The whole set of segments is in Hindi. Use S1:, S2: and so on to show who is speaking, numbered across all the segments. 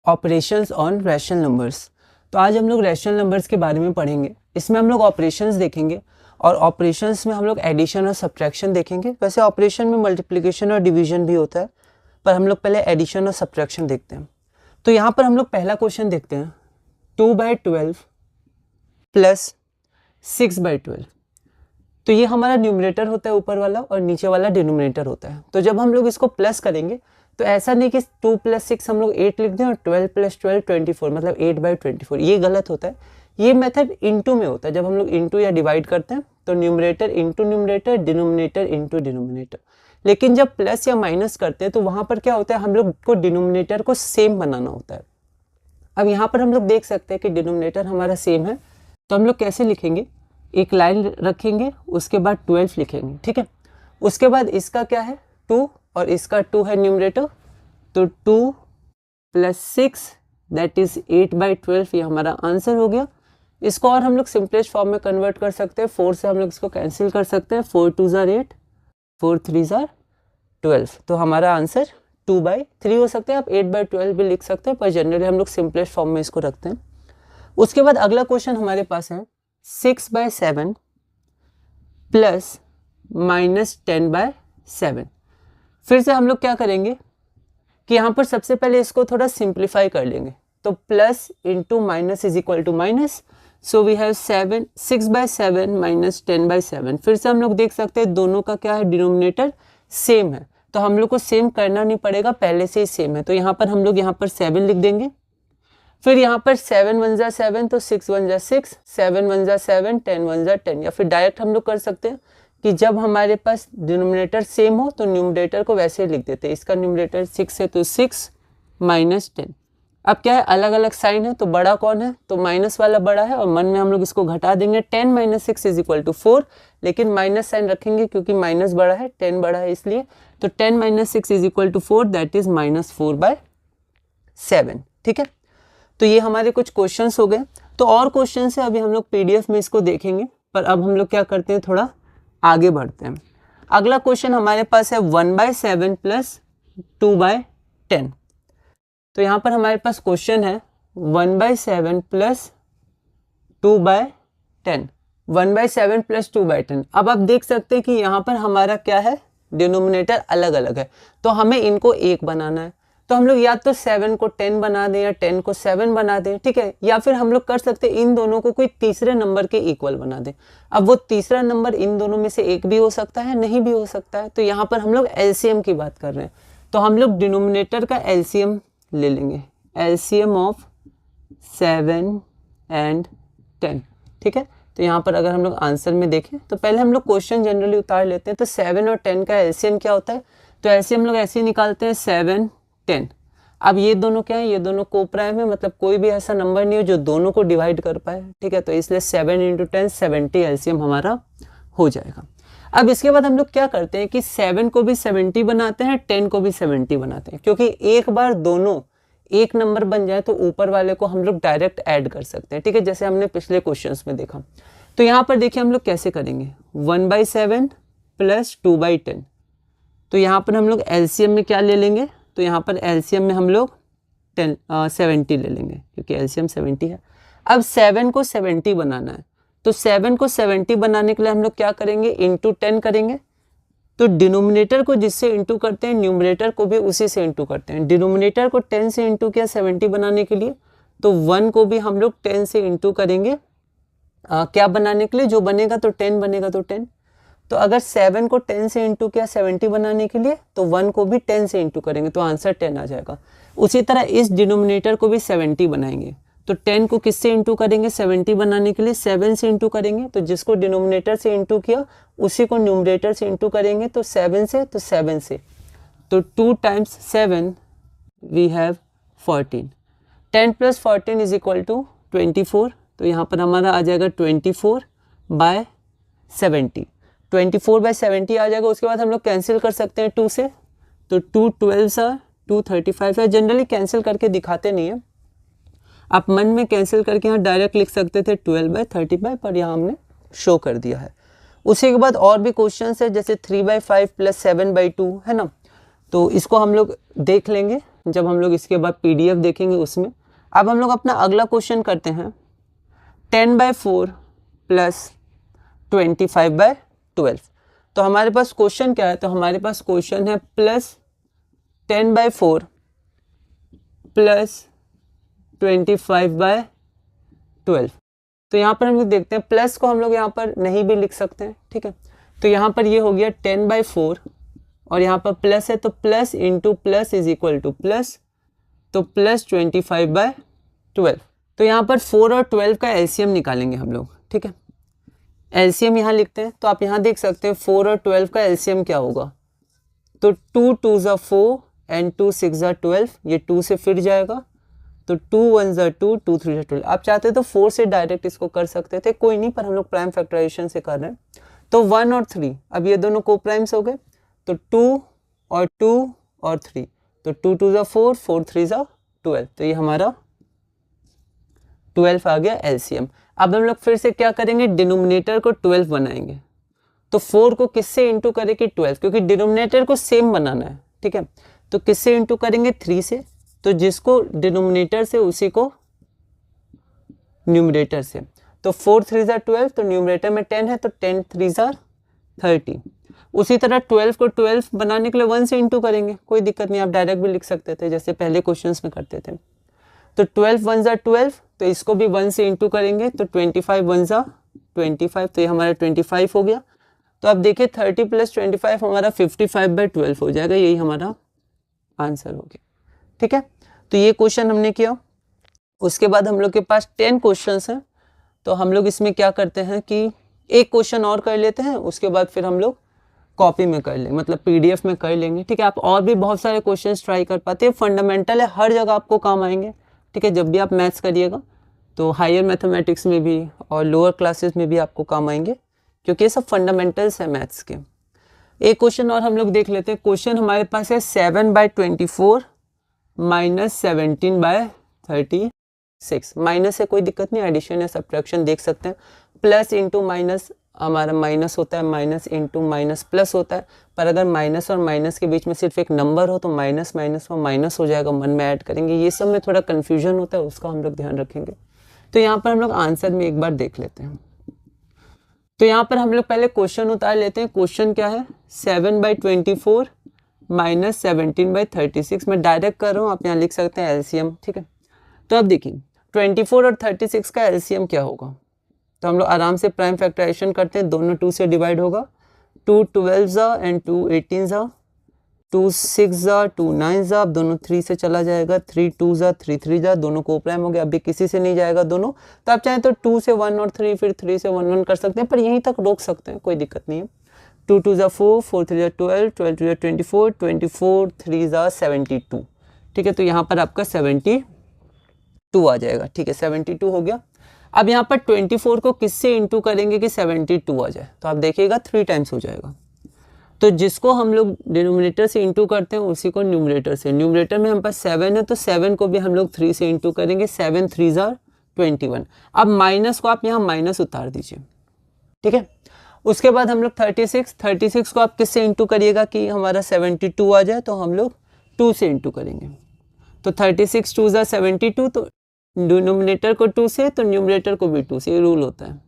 S1: Operations on rational numbers. तो आज हम लोग रैशनल नंबर्स के बारे में पढ़ेंगे। इसमें हम लोग ऑपरेशंस देखेंगे और ऑपरेशंस में हम लोग एडिशन और सब्ट्रैक्शन देखेंगे। वैसे ऑपरेशन में मल्टीप्लिकेशन और डिवीजन भी होता है, पर हम लोग पहले एडिशन और सब्ट्रैक्शन देखते हैं। तो यहाँ पर हम लोग पहला क्वेश्चन देखते हैं, 2/12 प्लस 6/12। तो ये हमारा न्यूमरेटर होता है ऊपर वाला और नीचे वाला डिनोमिनेटर होता है। तो जब हम लोग इसको प्लस करेंगे तो ऐसा नहीं कि 2 + 6 हम लोग 8 लिख दें और 12 + 12 24, मतलब 8/24, ये गलत होता है। ये मेथड इनटू में होता है। जब हम लोग इनटू या डिवाइड करते हैं तो numerator into numerator, denominator into denominator. लेकिन जब प्लस या माइनस करते हैं तो वहाँ पर क्या होता है, हम लोग को डिनोमिनेटर को सेम बनाना होता है। अब यहाँ पर हम लोग देख सकते हैं कि डिनोमिनेटर हमारा सेम है, तो हम लोग कैसे लिखेंगे, एक लाइन रखेंगे, उसके बाद 12 लिखेंगे, ठीक है। उसके बाद इसका क्या है 2 और इसका 2 है न्यूमरेटर, तो 2 + 6 दैट इज 8/12, ये हमारा आंसर हो गया। इसको और हम लोग सिंपलेस्ट फॉर्म में कन्वर्ट कर सकते हैं। 4 से हम लोग इसको कैंसिल कर सकते हैं, 4 × 2 = 8, 4 × 3 = 12। तो हमारा आंसर 2/3 हो सकता है। आप 8/12 भी लिख सकते हैं, पर जनरली हम लोग सिंपलेस्ट फॉर्म में इसको रखते हैं। उसके बाद अगला क्वेश्चन हमारे पास है 6/7 प्लस -10/7। फिर से हम लोग क्या करेंगे कि यहाँ पर सबसे पहले इसको थोड़ा सिंप्लीफाई कर लेंगे। तो plus into minus is equal to minus, so we have 6/7 - 10/7। फिर से हम लोग देख सकते हैं दोनों का क्या है, डिनोमिनेटर सेम है, तो हम लोग को सेम करना नहीं पड़ेगा, पहले से ही सेम है। तो यहाँ पर हम लोग यहाँ पर 7 लिख देंगे। फिर यहाँ पर 7 × 1 = 7, तो 6 × 1 = 6, 7 × 1 = 7, 10 × 1 = 10। या फिर डायरेक्ट हम लोग कर सकते हैं कि जब हमारे पास डिनोमिनेटर सेम हो तो न्यूमरेटर को वैसे ही लिख देते हैं। इसका न्यूमरेटर 6 है तो 6 - 10। अब क्या है, अलग अलग साइन है, तो बड़ा कौन है, तो माइनस वाला बड़ा है, और मन में हम लोग इसको घटा देंगे। 10 - 6 = 4, लेकिन माइनस साइन रखेंगे क्योंकि माइनस बड़ा है, 10 बड़ा है इसलिए। तो 10 - 6 = 4, दैट इज -4/7, ठीक है। तो ये हमारे कुछ क्वेश्चंस हो गए। तो और क्वेश्चन है, अभी हम लोग पीडीएफ में इसको देखेंगे, पर अब हम लोग क्या करते हैं, थोड़ा आगे बढ़ते हैं। अगला क्वेश्चन हमारे पास है 1/7 प्लस 2/10। तो यहाँ पर हमारे पास क्वेश्चन है 1/7 प्लस 2/10, 1/7 प्लस 2/10। अब आप देख सकते हैं कि यहाँ पर हमारा क्या है, डिनोमिनेटर अलग अलग है, तो हमें इनको एक बनाना है। तो हम लोग या तो 7 को 10 बना दें या 10 को 7 बना दें, ठीक है। या फिर हम लोग कर सकते हैं इन दोनों को कोई तीसरे नंबर के इक्वल बना दें। अब वो तीसरा नंबर इन दोनों में से एक भी हो सकता है, नहीं भी हो सकता है। तो यहाँ पर हम लोग एलसीएम की बात कर रहे हैं, तो हम लोग डिनोमिनेटर का एलसीएम ले लेंगे, एलसीएम ऑफ 7 और 10, ठीक है। तो यहाँ पर अगर हम लोग आंसर में देखें तो पहले हम लोग क्वेश्चन जनरली उतार लेते हैं। तो 7 और 10 का एलसीएम क्या होता है, तो एलसीएम हम लोग ऐसे ही निकालते हैं, 7 10। अब ये दोनों क्या है, ये दोनों कोप्राइम है, मतलब कोई भी ऐसा नंबर नहीं है जो दोनों को डिवाइड कर पाए, ठीक है। तो इसलिए 7 × 10 70 एलसीएम हमारा हो जाएगा। अब इसके बाद हम लोग क्या करते हैं कि 7 को भी 70 बनाते हैं, 10 को भी 70 बनाते हैं, क्योंकि एक बार दोनों एक नंबर बन जाए तो ऊपर वाले को हम लोग डायरेक्ट ऐड कर सकते हैं, ठीक है, जैसे हमने पिछले क्वेश्चंस में देखा। तो यहाँ पर देखिए हम लोग कैसे करेंगे, 1/7 प्लस 2/10। तो यहाँ पर हम लोग एलसीएम में क्या ले लेंगे, तो यहाँ पर एलसीएम में हम लोग 70 ले लेंगे, क्योंकि एलसीएम 70 है। अब 7 को 70 बनाना है, तो 7 को 70 बनाने के लिए हम लोग क्या करेंगे, इंटू 10 करेंगे। तो डिनोमिनेटर को जिससे इंटू करते हैं, न्यूमरेटर को भी उसी से इंटू करते हैं। डिनोमिनेटर को 10 से इंटू किया 70 बनाने के लिए, तो 1 को भी हम लोग 10 से इंटू करेंगे क्या बनाने के लिए, जो बनेगा तो 10 बनेगा, तो 10। तो अगर 7 को 10 से इंटू किया 70 बनाने के लिए, तो 1 को भी 10 से इंटू करेंगे, तो आंसर 10 आ जाएगा। उसी तरह इस डिनोमिनेटर को भी 70 बनाएंगे, तो 10 को किससे इंटू करेंगे, 70 बनाने के लिए 7 से इंटू करेंगे। तो जिसको डिनोमिनेटर से इंटू किया उसी को न्यूमरेटर से इंटू करेंगे, तो 7 से, तो 7 से, तो 2 × 7 वी हैव 14। 10 + 14 = 24। तो यहाँ पर हमारा आ जाएगा 24/70, 24/70 आ जाएगा। उसके बाद हम लोग कैंसिल कर सकते हैं 2 से, तो 2 12 are 235 है। जनरली कैंसिल करके दिखाते नहीं है, आप मन में कैंसिल करके यहाँ डायरेक्ट लिख सकते थे 12/35, पर यहाँ हमने शो कर दिया है। उसी के बाद और भी क्वेश्चन है, जैसे 3/5 प्लस 7/2 है ना, तो इसको हम लोग देख लेंगे। जब हम लोग इसके बाद PDF देखेंगे उसमें। अब हम लोग अपना अगला क्वेश्चन करते हैं 10/4 प्लस 25/12। तो हमारे पास क्वेश्चन क्या है, तो हमारे पास क्वेश्चन है प्लस 10/4 प्लस 25/12। तो यहाँ पर हम लोग देखते हैं प्लस को हम लोग यहाँ पर नहीं भी लिख सकते हैं, ठीक है। तो यहाँ पर ये हो गया 10/4 और यहाँ पर प्लस है तो plus into plus is equal two plus, तो प्लस 25/12। तो यहाँ पर 4 और 12 का एलसीएम निकालेंगे हम लोग, ठीक है। एलसीएम यहाँ लिखते हैं, तो आप यहाँ देख सकते हैं 4 और 12 का एलसीएम क्या होगा, तो 2 2s are 4 and 2 6s are 12, ये 2 से फिर जाएगा, तो 2 1s are 2, 2 3s are 12। आप चाहते तो 4 से डायरेक्ट इसको कर सकते थे, कोई नहीं, पर हम लोग प्राइम फैक्टराइजेशन से कर रहे हैं। तो 1 और 3, अब ये दोनों को प्राइम्स हो गए, तो 2 और 3, तो 2 2s are 4, 4 3s are 12, तो ये हमारा 12 आ गया एलसीएम। अब हम लोग फिर से क्या करेंगे, डिनोमिनेटर को 12 बनाएंगे। तो 4 को किससे इंटू करेंगे 12, क्योंकि डिनोमिनेटर को सेम बनाना है, ठीक है। तो किससे इंटू करेंगे 3 से, तो जिसको डिनोमिनेटर से उसी को न्यूमरेटर से। तो 4 3s are 12, तो न्यूमरेटर में 10 है, तो 10 3s are 30। उसी तरह 12 को 12 बनाने के लिए 1 से इंटू करेंगे, कोई दिक्कत नहीं, आप डायरेक्ट भी लिख सकते थे जैसे पहले क्वेश्चंस में करते थे। तो 12 1s are 12, तो इसको भी 1 से इंटू करेंगे, तो 25 1s are 25, तो ये हमारा 25 हो गया। तो आप देखिए 30 प्लस 25 हमारा 55/12 हो जाएगा, यही हमारा आंसर हो गया, ठीक है। तो ये क्वेश्चन हमने किया। उसके बाद हम लोग के पास 10 क्वेश्चंस हैं, तो हम लोग इसमें क्या करते हैं कि एक क्वेश्चन और कर लेते हैं, उसके बाद फिर हम लोग कॉपी में कर लेंगे, मतलब PDF में कर लेंगे, ठीक है। आप और भी बहुत सारे क्वेश्चंस ट्राई कर पाते हैं, फंडामेंटल है, हर जगह आपको काम आएंगे, ठीक है। जब भी आप मैथ्स करिएगा तो हायर मैथमेटिक्स में भी और लोअर क्लासेस में भी आपको काम आएंगे, क्योंकि ये सब फंडामेंटल्स है मैथ्स के। एक क्वेश्चन और हम लोग देख लेते हैं। क्वेश्चन हमारे पास है 7/24 माइनस 17/36। माइनस है, कोई दिक्कत नहीं, एडिशन या सब्ट्रैक्शन देख सकते हैं। प्लस इंटू माइनस हमारा माइनस होता है, माइनस इंटू माइनस प्लस होता है, पर अगर माइनस और माइनस के बीच में सिर्फ एक नंबर हो तो माइनस माइनस में माइनस हो जाएगा, मन में ऐड करेंगे, ये सब में थोड़ा कन्फ्यूजन होता है, उसका हम लोग ध्यान रखेंगे। तो यहाँ पर हम लोग आंसर में एक बार देख लेते हैं। तो यहाँ पर हम लोग पहले क्वेश्चन उतार लेते हैं। क्वेश्चन क्या है, 7/24 माइनस 17/36। मैं डायरेक्ट कर रहा हूँ, आप यहाँ लिख सकते हैं एलसीएम, ठीक है। तो अब देखिए 24 और 36 का एलसीएम क्या होगा, तो हम लोग आराम से प्राइम फैक्टराइजेशन करते हैं, दोनों 2 से डिवाइड होगा, 2 12s and 2 18s, 2 6s 2 9s, अब दोनों 3 से चला जाएगा, 3 2s 3 3s, दोनों को प्राइम हो गया, अभी किसी से नहीं जाएगा दोनों। तो आप चाहें तो 2 से 1 और 3, फिर 3 से 1 1 कर सकते हैं, पर यहीं तक रोक सकते हैं, कोई दिक्कत नहीं है। 2 2s 4, 4 3s 12, 12 2s 24, 24 3s 72, ठीक है। तो यहाँ पर आपका 72 आ जाएगा, ठीक है, 72 हो गया। अब यहाँ पर 24 को किससे इंटू करेंगे कि 72 आ जाए, तो आप देखिएगा 3 टाइम्स हो जाएगा। तो जिसको हम लोग डिनोमिनेटर से इंटू करते हैं उसी को न्यूमरेटर से। न्यूमरेटर में हम पास 7 है, तो 7 को भी हम लोग 3 से इंटू करेंगे, 7 3s are 21। अब माइनस को आप यहाँ माइनस उतार दीजिए, ठीक है। उसके बाद हम लोग 36 को आप किससे इंटू करिएगा कि हमारा 72 आ जाए, तो हम लोग 2 से इंटू करेंगे। तो 36 2s are 72, तो डिनोमिनेटर को 2 से, तो न्यूमरेटर को भी 2 से, ये रूल होता है,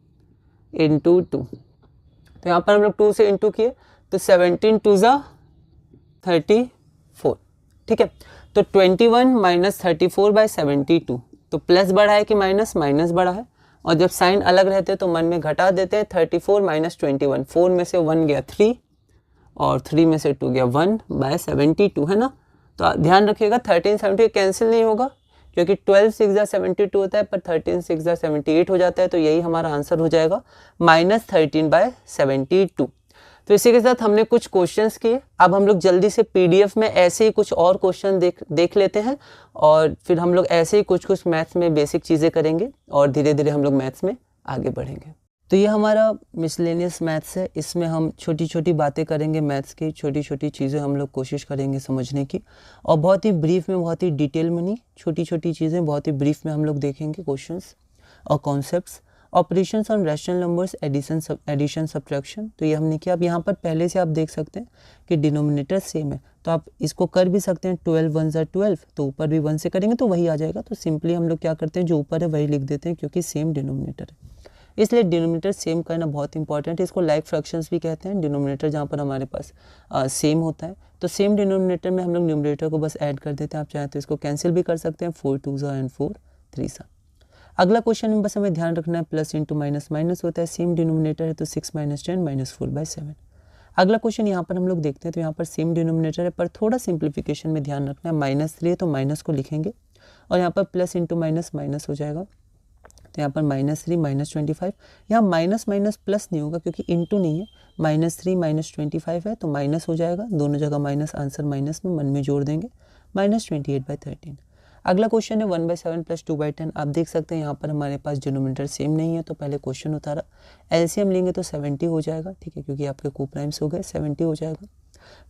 S1: इंटू 2। तो यहाँ पर हम लोग 2 से इंटू किए, तो 17 2s are 34, ठीक है। तो 21 माइनस 34/72, तो प्लस बढ़ा है कि माइनस, माइनस बढ़ा है, और जब साइन अलग रहते हैं तो मन में घटा देते हैं। 34 माइनस 21, 4 में से 1 गया 3 और 3 में से 2 गया 1/72, है ना। तो ध्यान रखिएगा 13 70 कैंसिल नहीं होगा, क्योंकि 12 6 72 होता है, पर 13 6 78 हो जाता है, तो यही हमारा आंसर हो जाएगा -13/72। तो इसी के साथ हमने कुछ क्वेश्चंस किए। अब हम लोग जल्दी से PDF में ऐसे ही कुछ और क्वेश्चन देख लेते हैं, और फिर हम लोग ऐसे ही कुछ मैथ्स में बेसिक चीज़ें करेंगे, और धीरे धीरे हम लोग मैथ्स में आगे बढ़ेंगे। तो ये हमारा मिसलेनियस मैथ्स है, इसमें हम छोटी छोटी बातें करेंगे मैथ्स की, छोटी छोटी चीज़ें हम लोग कोशिश करेंगे समझने की, और बहुत ही ब्रीफ में, बहुत ही डिटेल में नहीं, छोटी छोटी चीज़ें बहुत ही ब्रीफ में हम लोग देखेंगे, क्वेश्चंस और concepts. Operations on rational numbers, addition subtraction, तो ये हमने किया। अब यहाँ पर पहले से आप देख सकते हैं कि डिनोमिनेटर सेम है, तो आप इसको कर भी सकते हैं। 12 1 ज़ा 12, तो ऊपर भी 1 से करेंगे तो वही आ जाएगा। तो सिंपली हम लोग क्या करते हैं, जो ऊपर है वही लिख देते हैं, क्योंकि सेम डिनोमिनेटर है, इसलिए डिनोमिनेटर सेम करना बहुत इंपॉर्टेंट है। इसको लाइक फ्रैक्शंस भी कहते हैं, डिनोमिनेटर जहाँ पर हमारे पास सेम होता है। तो सेम डिनोमिनेटर में हम लोग न्यूमरेटर को बस ऐड कर देते हैं। आप चाहें तो इसको कैंसिल भी कर सकते हैं, 4 2 ज़ा एंड 4 3 ज़ा। अगला क्वेश्चन में बस हमें ध्यान रखना है प्लस इंटू माइनस माइनस होता है, सेम डिनोमिनेटर है तो 6 - 10 - 4/7। अगला क्वेश्चन यहाँ पर हम लोग देखते हैं, तो यहाँ पर सेम डिनोमिनेटर है पर थोड़ा सिंप्लीफिकेशन में ध्यान रखना है। -3 है तो माइनस को लिखेंगे और यहाँ पर प्लस इंटू माइनस माइनस हो जाएगा, तो यहाँ पर -3 -25। यहाँ माइनस माइनस प्लस नहीं होगा क्योंकि इंटू नहीं है, -3 -25 है तो माइनस हो जाएगा, दोनों जगह माइनस, आंसर माइनस में, मन में जोड़ देंगे, -28/13। अगला क्वेश्चन है 1/7 + 2/10। आप देख सकते हैं यहाँ पर हमारे पास डिनोमिनेटर सेम नहीं है, तो पहले क्वेश्चन उतारा, एलसीएम लेंगे तो 70 हो जाएगा, ठीक है, क्योंकि आपके कोप्राइम्स हो गए, 70 हो जाएगा।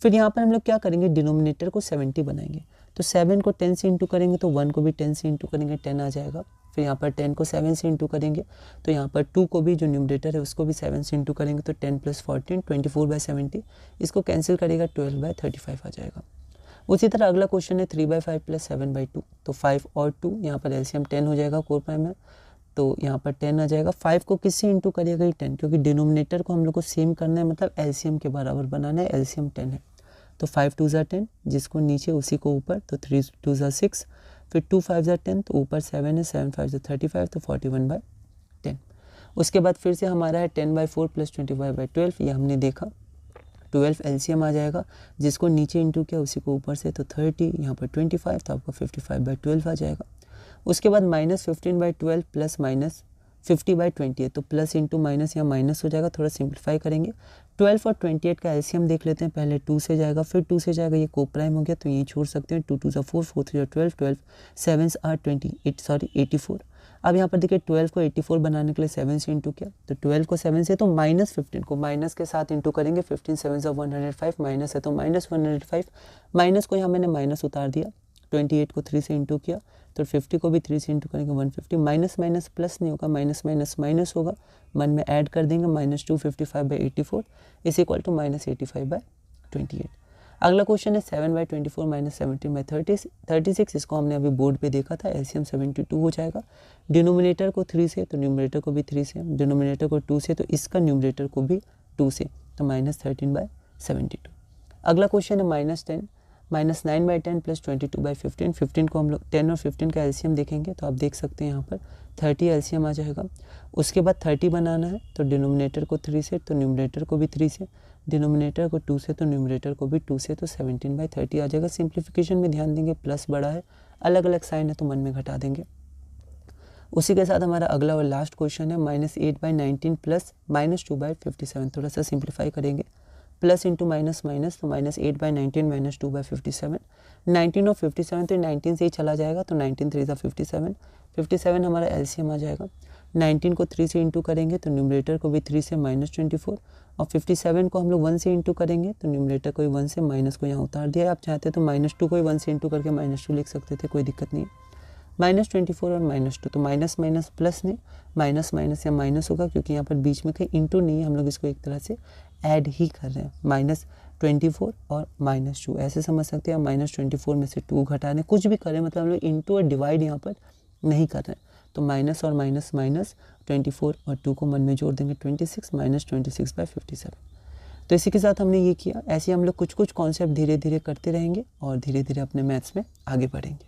S1: फिर यहाँ पर हम लोग क्या करेंगे, डिनोमिनेटर को 70 बनाएंगे, तो 7 को 10 से इंटू करेंगे तो 1 को भी 10 से इंटू करेंगे, 10 आ जाएगा। फिर यहाँ पर 10 को 7 से इंटू करेंगे तो यहाँ पर 2 को भी, जो न्यूमरेटर है उसको भी 7 से इंटू करेंगे तो 10 + 14 24/70। इसको कैंसिल करेगा 12/35 आ जाएगा। उसी तरह अगला क्वेश्चन है 3/5 + 7/2, तो 5 और 2, यहाँ पर एलसीएम 10 हो जाएगा कोर प्राइम में, तो यहाँ पर 10 आ जाएगा। 5 को किससे इंटू करिएगा, 10, क्योंकि डिनोमिनेटर को हम लोग को सेम करना है, मतलब एलसीएम के बराबर बनाना है, एलसीएम 10 है, तो 5 2 ज़ा 10, जिसको नीचे उसी को ऊपर, तो 3 2 ज़ा 6, फिर 2 5 ज़ा 10, तो ऊपर 7 है, 7 5 ज़ा 35, तो 41/10। उसके बाद फिर से हमारा है 10/4 + 25/12, ये हमने देखा, 12 एलसीएम आ जाएगा, जिसको नीचे इंटू किया उसी को ऊपर से, तो 30, यहाँ पर 25, तो आपका 55/12 आ जाएगा। उसके बाद -15/12 प्लस -50/28, तो प्लस इंटू माइनस या माइनस हो जाएगा, थोड़ा सिंप्लीफाई करेंगे। 12 और 28 का एलसीएम देख लेते हैं, पहले 2 से जाएगा, फिर 2 से जाएगा, ये कोप्राइम हो गया तो ये छोड़ सकते हैं, 2 2 ज़ा 4 4 3 ज़ा 12 12 7 8 84। अब यहाँ पर देखिए 12 को 84 बनाने के लिए 7 से इंटू किया, तो 12 को 7 से, तो -15 को माइनस के साथ इंटू करेंगे, 15 7 ज़ा 105, माइनस है तो -105, माइनस को यहाँ मैंने माइनस उतार दिया। 28 को 3 से इंटू किया, तो 50 को भी 3 से इंटू करेंगे, 150, माइनस माइनस प्लस नहीं होगा, माइनस माइनस माइनस होगा, मन में ऐड कर देंगे, -255/84 इज इक्वल टू -85/28। अगला क्वेश्चन है 7/24 - 17/36, इसको हमने अभी बोर्ड पे देखा था, एलसीएम 72 हो जाएगा। डिनोमिनेटर को 3 से, तो न्यूमरेटर को भी 3 से, डिनोमिनेटर को 2 से, तो इसका न्यूमरेटर को भी 2 से, तो -13/72। अगला क्वेश्चन है -10 -9/10 + 22/15, 15 को हम लोग 10 और 15 का एलसीएम देखेंगे, तो आप देख सकते हैं यहाँ पर 30 एलसीएम आ जाएगा। उसके बाद 30 बनाना है, तो डिनोमिनेटर को 3 से, तो न्यूमरेटर को भी 3 से, डिनोमिनेटर को 2 से, तो न्यूमरेटर को भी 2 से, तो 17/30 आ जाएगा। सिंप्लीफिकेशन में ध्यान देंगे, प्लस बड़ा है, अलग अलग साइन है तो मन में घटा देंगे। उसी के साथ हमारा अगला और लास्ट क्वेश्चन है -8/19 + -2/57, थोड़ा सा सिंप्लीफाई करेंगे, प्लस इंटू माइनस माइनस, तो -8/19 - 2/57, 19 और 57 तो 19 से ही चला जाएगा, तो 19 3 ज़ा 57, 57 हमारा एलसीएम आ जाएगा। 19 को 3 से इंटू करेंगे तो न्यूमरेटर को भी 3 से, -24, और 57 को हम लोग 1 से इंटू करेंगे तो न्यूमरेटर को भी 1 से, माइनस को यहाँ उतार दिया। आप चाहते तो -2 को ही 1 से इंटू करके -2 लिख सकते थे, कोई दिक्कत नहीं है। -24 और -2, तो माइनस माइनस प्लस नहीं, माइनस माइनस या माइनस होगा, क्योंकि यहाँ पर बीच में कहीं इंटू नहीं है, हम लोग इसको एक तरह से ऐड ही कर रहे हैं, -24 और -2 ऐसे समझ सकते हैं। -24 में से 2 घटा दें, कुछ भी करें, मतलब हम लोग इंटू और डिवाइड यहाँ पर नहीं कर रहे हैं, तो माइनस और माइनस माइनस, 24 और 2 को मन में जोड़ देंगे, 26 -26/57। तो इसी के साथ हमने ये किया। ऐसे हम लोग कुछ कुछ कॉन्सेप्ट धीरे धीरे करते रहेंगे और धीरे धीरे अपने मैथ्स में आगे बढ़ेंगे।